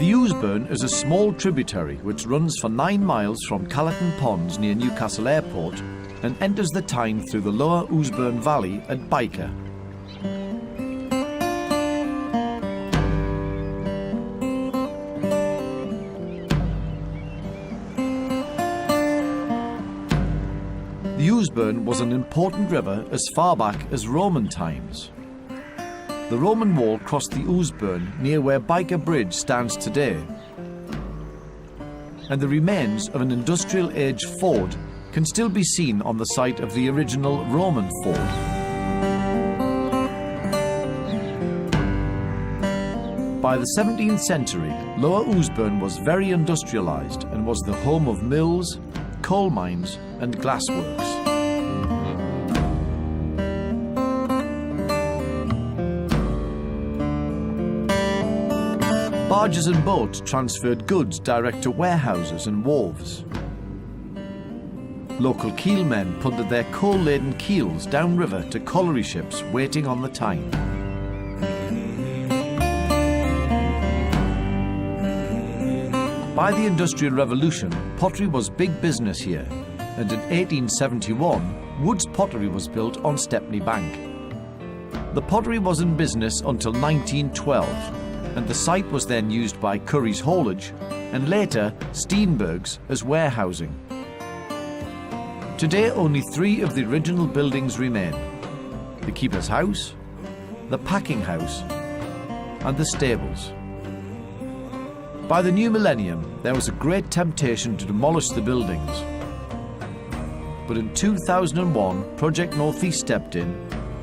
The Ouseburn is a small tributary which runs for 9 miles from Callerton Ponds near Newcastle Airport and enters the Tyne through the lower Ouseburn Valley at Byker. The Ouseburn was an important river as far back as Roman times. The Roman wall crossed the Ouseburn near where Byker Bridge stands today, and the remains of an industrial age fort can still be seen on the site of the original Roman fort. By the 17th century, Lower Ouseburn was very industrialised and was the home of mills, coal mines and glassworks. Barges and boats transferred goods direct to warehouses and wharves. Local keelmen punted their coal-laden keels downriver to colliery ships waiting on the Tyne. By the Industrial Revolution, pottery was big business here, and in 1871, Wood's Pottery was built on Stepney Bank. The pottery was in business until 1912, and the site was then used by Curry's Haulage and later Steenberg's as warehousing. Today only 3 of the original buildings remain: the keeper's house, the packing house and the stables. By the new millennium there was a great temptation to demolish the buildings, but in 2001 Project North East stepped in,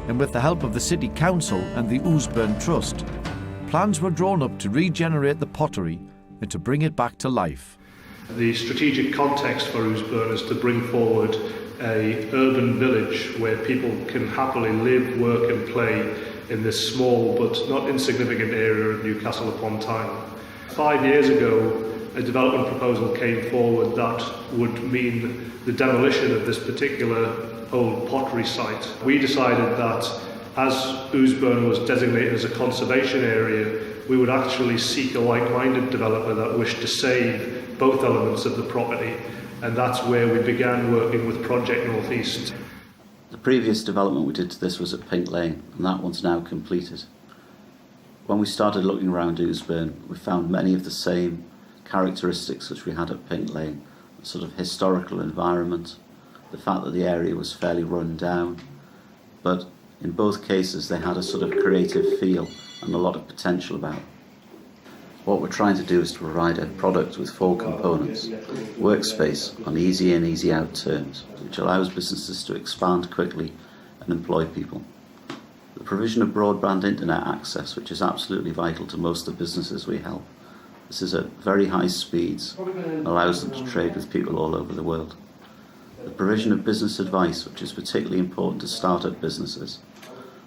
and with the help of the City Council and the Ouseburn Trust, plans were drawn up to regenerate the pottery and to bring it back to life. The strategic context for Ouseburn is to bring forward an urban village where people can happily live, work and play in this small but not insignificant area of Newcastle upon Tyne. 5 years ago, a development proposal came forward that would mean the demolition of this particular old pottery site. We decided that as Ouseburn was designated as a conservation area, we would actually seek a like-minded developer that wished to save both elements of the property, and that's where we began working with Project North East. The previous development we did to this was at Pink Lane, and that one's now completed. When we started looking around Ouseburn, we found many of the same characteristics which we had at Pink Lane, a sort of historical environment, the fact that the area was fairly run down, but in both cases they had a sort of creative feel and a lot of potential about it. What we're trying to do is to provide a product with 4 components: workspace on easy in, easy out terms, which allows businesses to expand quickly and employ people. The provision of broadband internet access, which is absolutely vital to most of the businesses we help. This is at very high speeds and allows them to trade with people all over the world. The provision of business advice, which is particularly important to start-up businesses.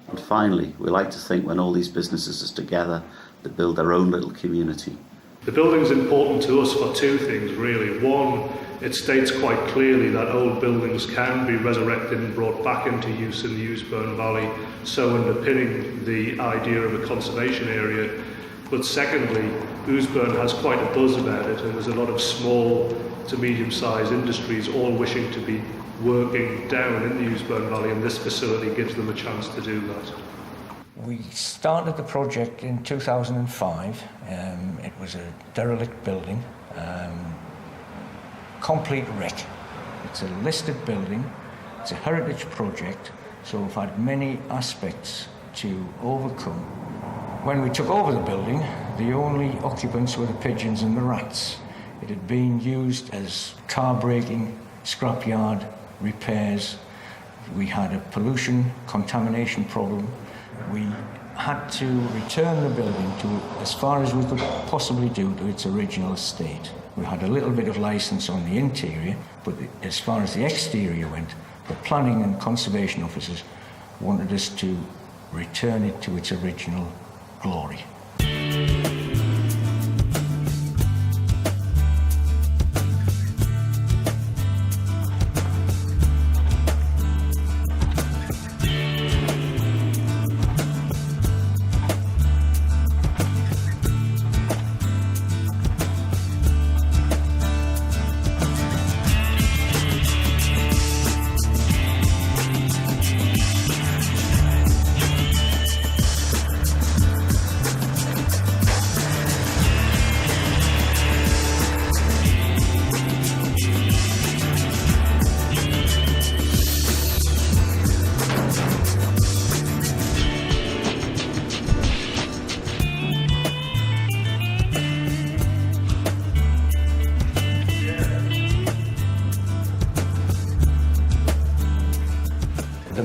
And finally, we like to think when all these businesses are together, they build their own little community. The building's important to us for 2 things really. One, it states quite clearly that old buildings can be resurrected and brought back into use in the Ouseburn Valley, so underpinning the idea of a conservation area. But secondly, Ouseburn has quite a buzz about it, and there's a lot of small to medium-sized industries all wishing to be working down in the Ouseburn Valley, and this facility gives them a chance to do that. We started the project in 2005. It was a derelict building, complete wreck. It's a listed building, it's a heritage project, so we've had many aspects to overcome. When we took over the building, the only occupants were the pigeons and the rats. It had been used as car breaking, scrapyard, repairs. We had a pollution, contamination problem. We had to return the building to, as far as we could possibly do, to its original state. We had a little bit of license on the interior, but as far as the exterior went, the planning and conservation officers wanted us to return it to its original glory.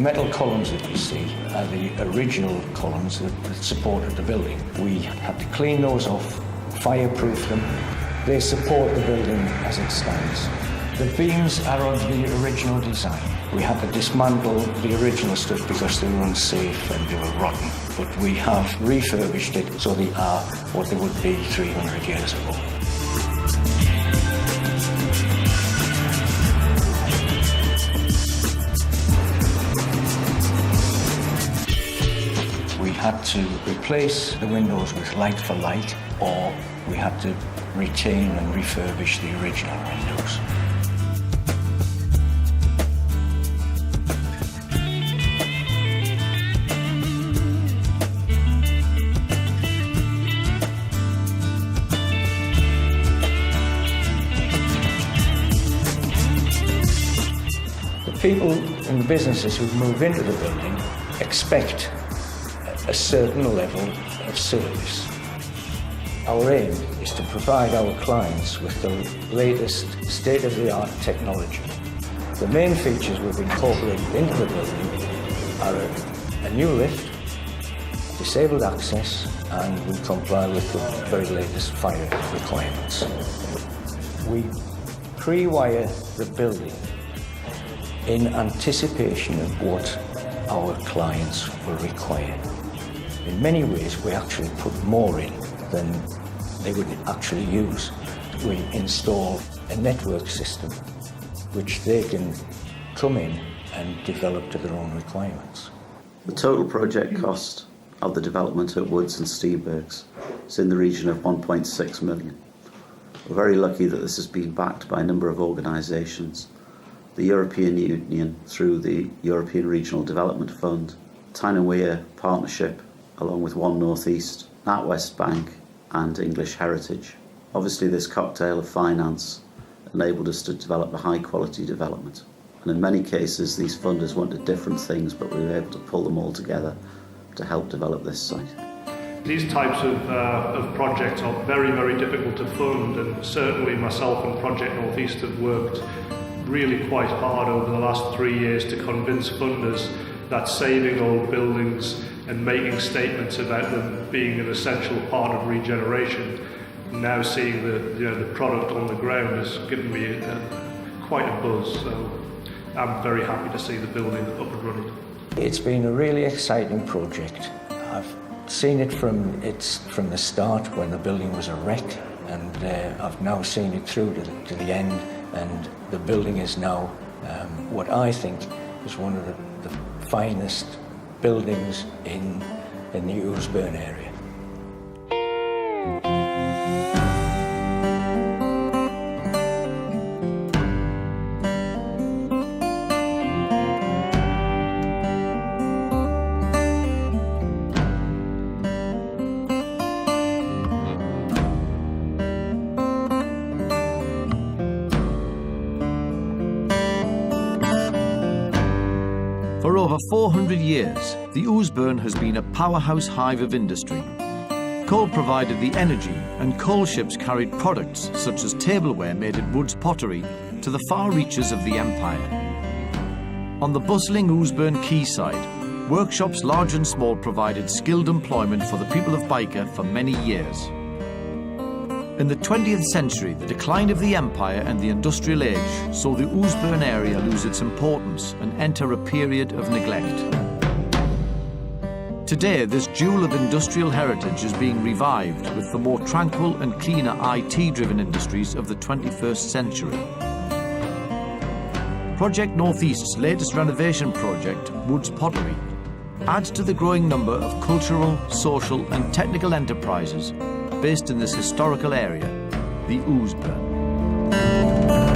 metal columns that you see are the original columns that supported the building. We had to clean those off, fireproof them. They support the building as it stands. The beams are of the original design. We had to dismantle the original stuff because they were unsafe and they were rotten. But we have refurbished it so they are what they would be 300 years ago. We had to replace the windows with light for light, or we had to retain and refurbish the original windows. People and the businesses who move into the building expect a certain level of service. Our aim is to provide our clients with the latest state-of-the-art technology. The main features we've incorporated into the building are a new lift, disabled access, and we comply with the very latest fire requirements. We pre-wire the building in anticipation of what our clients will require. In many ways, we actually put more in than they would actually use. We install a network system which they can come in and develop to their own requirements. The total project cost of the development at Woods and Steebergs is in the region of 1.6 million. We're very lucky that this has been backed by a number of organisations. The European Union through the European Regional Development Fund, Tyne Partnership, along with One North East, NatWest Bank and English Heritage. Obviously this cocktail of finance enabled us to develop a high quality development. And in many cases these funders wanted different things, but we were able to pull them all together to help develop this site. These types of projects are very, very difficult to fund, and certainly myself and Project North East have worked really quite hard over the last 3 years to convince funders that saving old buildings and making statements about them being an essential part of regeneration, now seeing the product on the ground has given me quite a buzz. So I'm very happy to see the building up and running. It's been a really exciting project. I've seen it from the start when the building was a wreck, and I've now seen it through to the end, and the building is now what I think is one of the finest buildings in the Ouseburn area. For over 400 years, the Ouseburn has been a powerhouse hive of industry. Coal provided the energy, and coal ships carried products such as tableware made at Woods Pottery to the far reaches of the empire. On the bustling Ouseburn quayside, workshops large and small provided skilled employment for the people of Byker for many years. In the 20th century, the decline of the empire and the industrial age saw the Ouseburn area lose its importance and enter a period of neglect. Today, this jewel of industrial heritage is being revived with the more tranquil and cleaner IT-driven industries of the 21st century. Project North East's latest renovation project, Woods Pottery, adds to the growing number of cultural, social and technical enterprises based in this historical area, the Ouseburn.